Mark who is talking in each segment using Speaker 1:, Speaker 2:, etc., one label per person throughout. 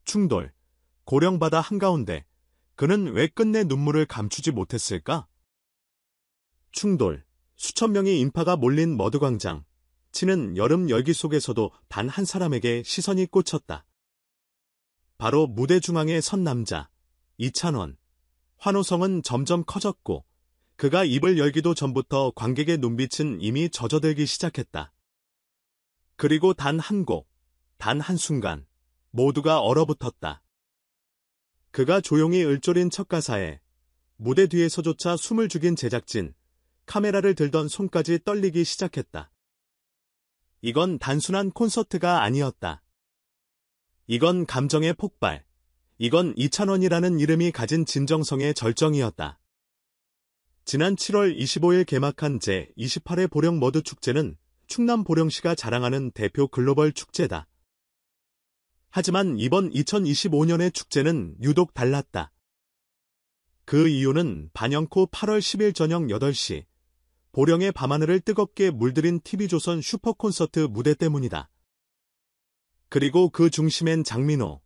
Speaker 1: 충돌, 고령바다 한가운데 그는 왜 끝내 눈물을 감추지 못했을까? 충돌, 수천 명의 인파가 몰린 머드광장, 치는 여름 열기 속에서도 단 한 사람에게 시선이 꽂혔다. 바로 무대 중앙에 선 남자, 이찬원. 환호성은 점점 커졌고 그가 입을 열기도 전부터 관객의 눈빛은 이미 젖어들기 시작했다. 그리고 단 한 곡, 단 한순간 모두가 얼어붙었다. 그가 조용히 을조린 첫 가사에 무대 뒤에서조차 숨을 죽인 제작진, 카메라를 들던 손까지 떨리기 시작했다. 이건 단순한 콘서트가 아니었다. 이건 감정의 폭발. 이건 이찬원이라는 이름이 가진 진정성의 절정이었다. 지난 7월 25일 개막한 제28회 보령 머드 축제는 충남 보령시가 자랑하는 대표 글로벌 축제다. 하지만 이번 2025년의 축제는 유독 달랐다. 그 이유는 반영코 8월 10일 저녁 8시 보령의 밤하늘을 뜨겁게 물들인 TV조선 슈퍼콘서트 무대 때문이다. 그리고 그 중심엔 장민호,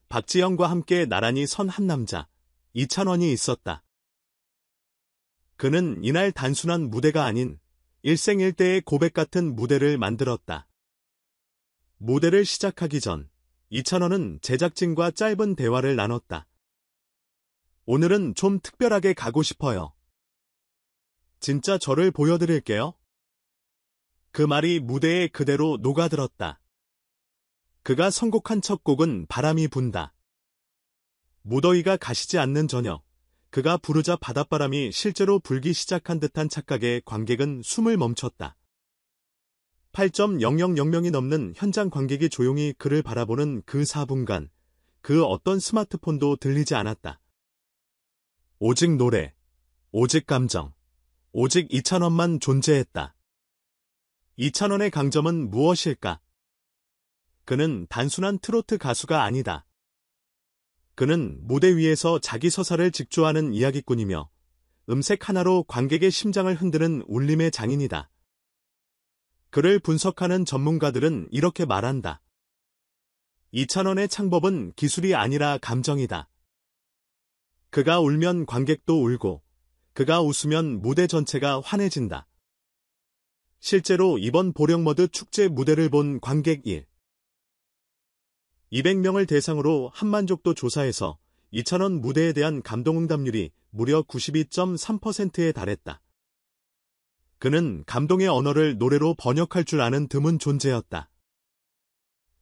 Speaker 1: 박지영과 함께 나란히 선 한 남자, 이찬원이 있었다. 그는 이날 단순한 무대가 아닌 일생일대의 고백 같은 무대를 만들었다. 무대를 시작하기 전 이찬원은 제작진과 짧은 대화를 나눴다. 오늘은 좀 특별하게 가고 싶어요. 진짜 저를 보여드릴게요. 그 말이 무대에 그대로 녹아들었다. 그가 선곡한 첫 곡은 바람이 분다. 무더위가 가시지 않는 저녁, 그가 부르자 바닷바람이 실제로 불기 시작한 듯한 착각에 관객은 숨을 멈췄다. 8.000명이 넘는 현장 관객이 조용히 그를 바라보는 그 4분간, 그 어떤 스마트폰도 들리지 않았다. 오직 노래, 오직 감정, 오직 이찬원만 존재했다. 이찬원의 강점은 무엇일까? 그는 단순한 트로트 가수가 아니다. 그는 무대 위에서 자기 서사를 직조하는 이야기꾼이며 음색 하나로 관객의 심장을 흔드는 울림의 장인이다. 그를 분석하는 전문가들은 이렇게 말한다. 이찬원의 창법은 기술이 아니라 감정이다. 그가 울면 관객도 울고, 그가 웃으면 무대 전체가 환해진다. 실제로 이번 보령머드 축제 무대를 본 관객 200명을 대상으로 한만족도 조사해서 이찬원 무대에 대한 감동응답률이 무려 92.3%에 달했다. 그는 감동의 언어를 노래로 번역할 줄 아는 드문 존재였다.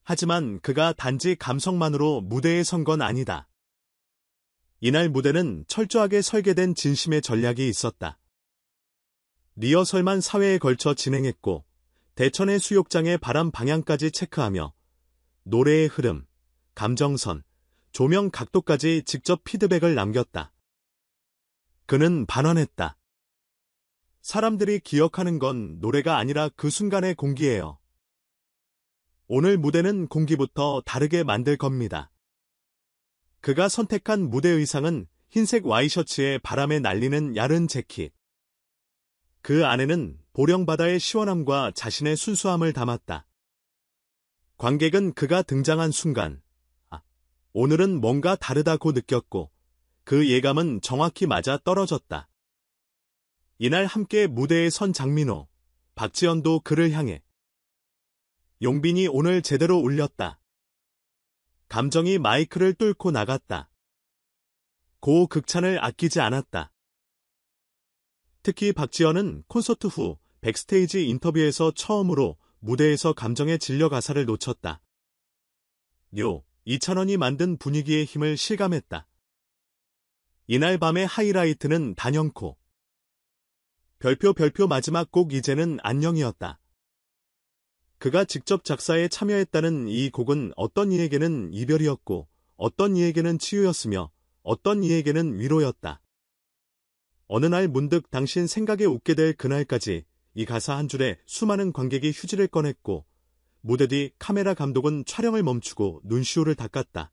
Speaker 1: 하지만 그가 단지 감성만으로 무대에 선 건 아니다. 이날 무대는 철저하게 설계된 진심의 전략이 있었다. 리허설만 사회에 걸쳐 진행했고 대천의 수욕장의 바람 방향까지 체크하며 노래의 흐름, 감정선, 조명 각도까지 직접 피드백을 남겼다. 그는 반언했다. 사람들이 기억하는 건 노래가 아니라 그 순간의 공기예요. 오늘 무대는 공기부터 다르게 만들 겁니다. 그가 선택한 무대 의상은 흰색 와이셔츠에 바람에 날리는 얇은 재킷. 그 안에는 보령바다의 시원함과 자신의 순수함을 담았다. 관객은 그가 등장한 순간, 오늘은 뭔가 다르다고 느꼈고, 그 예감은 정확히 맞아 떨어졌다. 이날 함께 무대에 선 장민호, 박지연도 그를 향해 용빈이 오늘 제대로 울렸다. 감정이 마이크를 뚫고 나갔다. 고극찬을 아끼지 않았다. 특히 박지연은 콘서트 후 백스테이지 인터뷰에서 처음으로 무대에서 감정의 진려 가사를 놓쳤다. 이찬원이 만든 분위기의 힘을 실감했다. 이날 밤의 하이라이트는 단연코. 별표 마지막 곡 이제는 안녕이었다. 그가 직접 작사에 참여했다는 이 곡은 어떤 이에게는 이별이었고, 어떤 이에게는 치유였으며, 어떤 이에게는 위로였다. 어느 날 문득 당신 생각에 웃게 될 그날까지 이 가사 한 줄에 수많은 관객이 휴지를 꺼냈고, 무대 뒤 카메라 감독은 촬영을 멈추고 눈시울을 닦았다.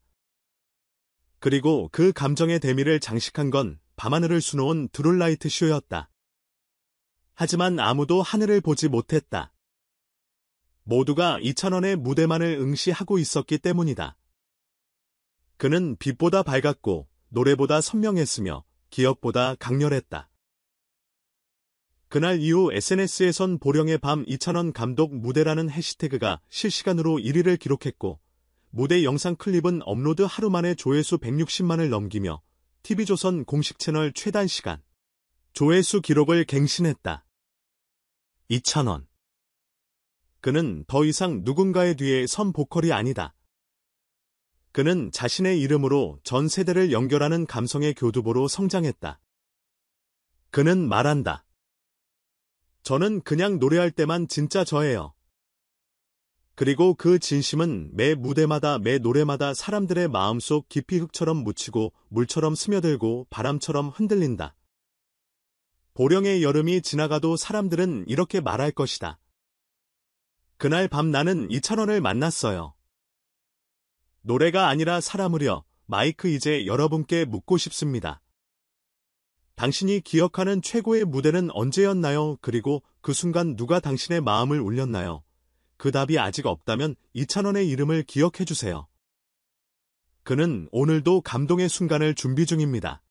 Speaker 1: 그리고 그 감정의 대미를 장식한 건 밤하늘을 수놓은 드롤라이트 쇼였다. 하지만 아무도 하늘을 보지 못했다. 모두가 이찬원의 무대만을 응시하고 있었기 때문이다. 그는 빛보다 밝았고 노래보다 선명했으며 기억보다 강렬했다. 그날 이후 SNS에선 보령의 밤 이찬원 감독 무대라는 해시태그가 실시간으로 1위를 기록했고 무대 영상 클립은 업로드 하루 만에 조회수 160만을 넘기며 TV조선 공식 채널 최단 시간 조회수 기록을 갱신했다. 이찬원. 그는 더 이상 누군가의 뒤에 선 보컬이 아니다. 그는 자신의 이름으로 전 세대를 연결하는 감성의 교두보로 성장했다. 그는 말한다. 저는 그냥 노래할 때만 진짜 저예요. 그리고 그 진심은 매 무대마다 매 노래마다 사람들의 마음속 깊이 흙처럼 묻히고 물처럼 스며들고 바람처럼 흔들린다. 보령의 여름이 지나가도 사람들은 이렇게 말할 것이다. 그날 밤 나는 이찬원을 만났어요. 노래가 아니라 사람으려 마이크 이제 여러분께 묻고 싶습니다. 당신이 기억하는 최고의 무대는 언제였나요? 그리고 그 순간 누가 당신의 마음을 울렸나요? 그 답이 아직 없다면 이찬원의 이름을 기억해주세요. 그는 오늘도 감동의 순간을 준비 중입니다.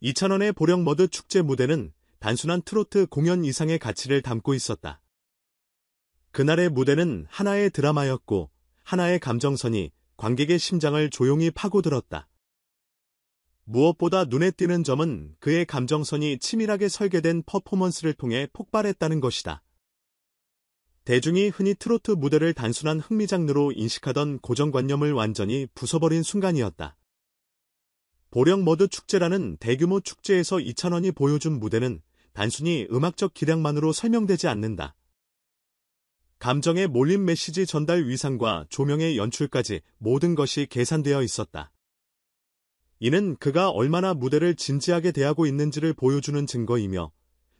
Speaker 1: 이찬원의 보령머드 축제 무대는 단순한 트로트 공연 이상의 가치를 담고 있었다. 그날의 무대는 하나의 드라마였고 하나의 감정선이 관객의 심장을 조용히 파고들었다. 무엇보다 눈에 띄는 점은 그의 감정선이 치밀하게 설계된 퍼포먼스를 통해 폭발했다는 것이다. 대중이 흔히 트로트 무대를 단순한 흥미 장르로 인식하던 고정관념을 완전히 부숴버린 순간이었다. 보령머드 축제라는 대규모 축제에서 이찬원이 보여준 무대는 단순히 음악적 기량만으로 설명되지 않는다. 감정의 몰린 메시지 전달 위상과 조명의 연출까지 모든 것이 계산되어 있었다. 이는 그가 얼마나 무대를 진지하게 대하고 있는지를 보여주는 증거이며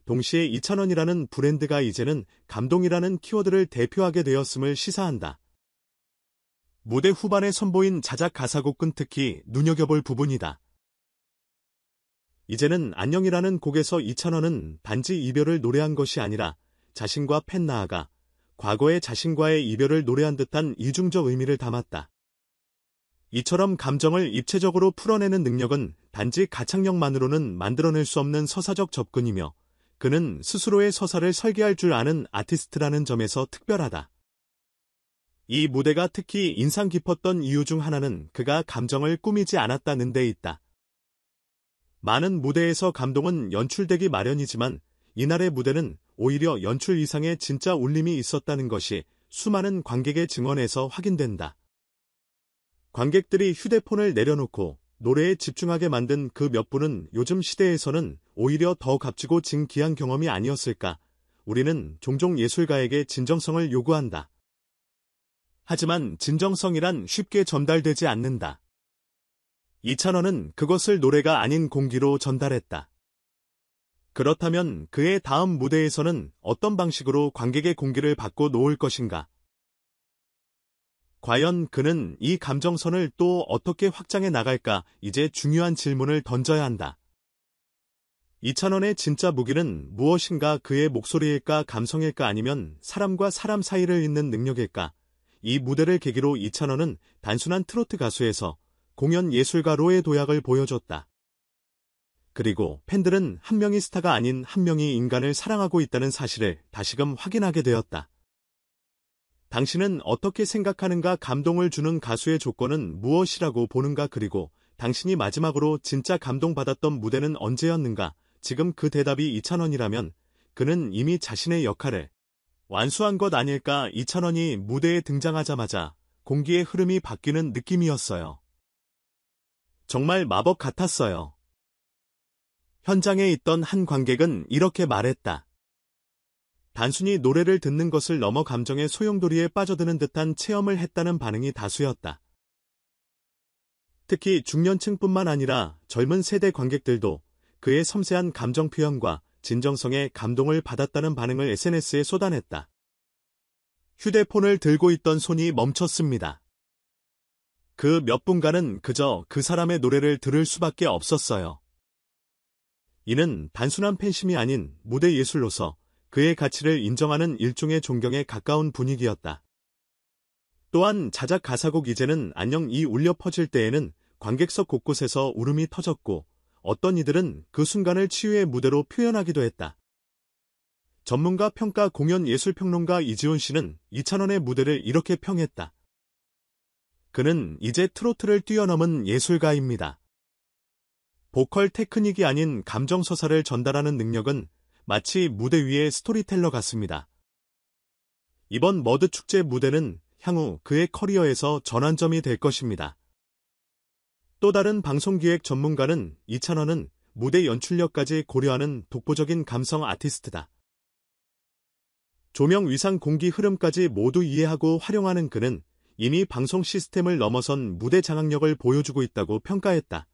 Speaker 1: 동시에 이찬원이라는 브랜드가 이제는 감동이라는 키워드를 대표하게 되었음을 시사한다. 무대 후반에 선보인 자작 가사곡은 특히 눈여겨볼 부분이다. 이제는 안녕이라는 곡에서 이찬원은 단지 이별을 노래한 것이 아니라 자신과 팬 나아가 과거의 자신과의 이별을 노래한 듯한 이중적 의미를 담았다. 이처럼 감정을 입체적으로 풀어내는 능력은 단지 가창력만으로는 만들어낼 수 없는 서사적 접근이며 그는 스스로의 서사를 설계할 줄 아는 아티스트라는 점에서 특별하다. 이 무대가 특히 인상 깊었던 이유 중 하나는 그가 감정을 꾸미지 않았다는 데 있다. 많은 무대에서 감동은 연출되기 마련이지만 이날의 무대는 오히려 연출 이상의 진짜 울림이 있었다는 것이 수많은 관객의 증언에서 확인된다. 관객들이 휴대폰을 내려놓고 노래에 집중하게 만든 그 몇 분은 요즘 시대에서는 오히려 더 값지고 진귀한 경험이 아니었을까? 우리는 종종 예술가에게 진정성을 요구한다. 하지만 진정성이란 쉽게 전달되지 않는다. 이찬원은 그것을 노래가 아닌 공기로 전달했다. 그렇다면 그의 다음 무대에서는 어떤 방식으로 관객의 공기를 받고 놓을 것인가? 과연 그는 이 감정선을 또 어떻게 확장해 나갈까? 이제 중요한 질문을 던져야 한다. 이찬원의 진짜 무기는 무엇인가? 그의 목소리일까? 감성일까? 아니면 사람과 사람 사이를 잇는 능력일까? 이 무대를 계기로 이찬원은 단순한 트로트 가수에서 공연 예술가로의 도약을 보여줬다. 그리고 팬들은 한 명의 스타가 아닌 한 명의 인간을 사랑하고 있다는 사실을 다시금 확인하게 되었다. 당신은 어떻게 생각하는가? 감동을 주는 가수의 조건은 무엇이라고 보는가? 그리고 당신이 마지막으로 진짜 감동받았던 무대는 언제였는가? 지금 그 대답이 이찬원이라면 그는 이미 자신의 역할을 완수한 것 아닐까? 이찬원이 무대에 등장하자마자 공기의 흐름이 바뀌는 느낌이었어요. 정말 마법 같았어요. 현장에 있던 한 관객은 이렇게 말했다. 단순히 노래를 듣는 것을 넘어 감정의 소용돌이에 빠져드는 듯한 체험을 했다는 반응이 다수였다. 특히 중년층뿐만 아니라 젊은 세대 관객들도 그의 섬세한 감정 표현과 진정성에 감동을 받았다는 반응을 SNS에 쏟아냈다. 휴대폰을 들고 있던 손이 멈췄습니다. 그 몇 분간은 그저 그 사람의 노래를 들을 수밖에 없었어요. 이는 단순한 팬심이 아닌 무대 예술로서 그의 가치를 인정하는 일종의 존경에 가까운 분위기였다. 또한 자작 가사곡 이제는 안녕이 울려 퍼질 때에는 관객석 곳곳에서 울음이 터졌고 어떤 이들은 그 순간을 치유의 무대로 표현하기도 했다. 전문가 평가 공연 예술평론가 이지훈 씨는 이찬원의 무대를 이렇게 평했다. 그는 이제 트로트를 뛰어넘은 예술가입니다. 보컬 테크닉이 아닌 감정 서사를 전달하는 능력은 마치 무대 위의 스토리텔러 같습니다. 이번 머드 축제 무대는 향후 그의 커리어에서 전환점이 될 것입니다. 또 다른 방송기획 전문가는 이찬원은 무대 연출력까지 고려하는 독보적인 감성 아티스트다. 조명, 위상, 공기, 흐름까지 모두 이해하고 활용하는 그는 이미 방송 시스템을 넘어선 무대 장악력을 보여주고 있다고 평가했다.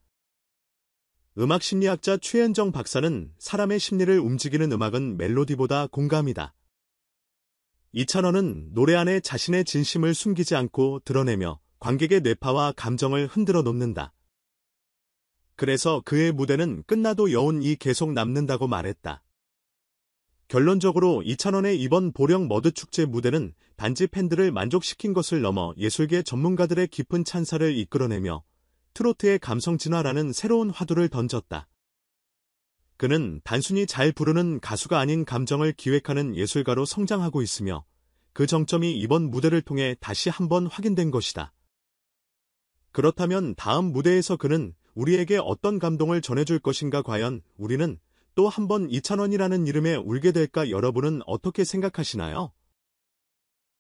Speaker 1: 음악 심리학자 최현정 박사는 사람의 심리를 움직이는 음악은 멜로디보다 공감이다. 이찬원은 노래 안에 자신의 진심을 숨기지 않고 드러내며 관객의 뇌파와 감정을 흔들어 놓는다. 그래서 그의 무대는 끝나도 여운이 계속 남는다고 말했다. 결론적으로 이찬원의 이번 보령 머드 축제 무대는 단지 팬들을 만족시킨 것을 넘어 예술계 전문가들의 깊은 찬사를 이끌어내며 트로트의 감성 진화라는 새로운 화두를 던졌다. 그는 단순히 잘 부르는 가수가 아닌 감정을 기획하는 예술가로 성장하고 있으며 그 정점이 이번 무대를 통해 다시 한번 확인된 것이다. 그렇다면 다음 무대에서 그는 우리에게 어떤 감동을 전해줄 것인가? 과연 우리는 또 한 번 이찬원이라는 이름에 울게 될까? 여러분은 어떻게 생각하시나요?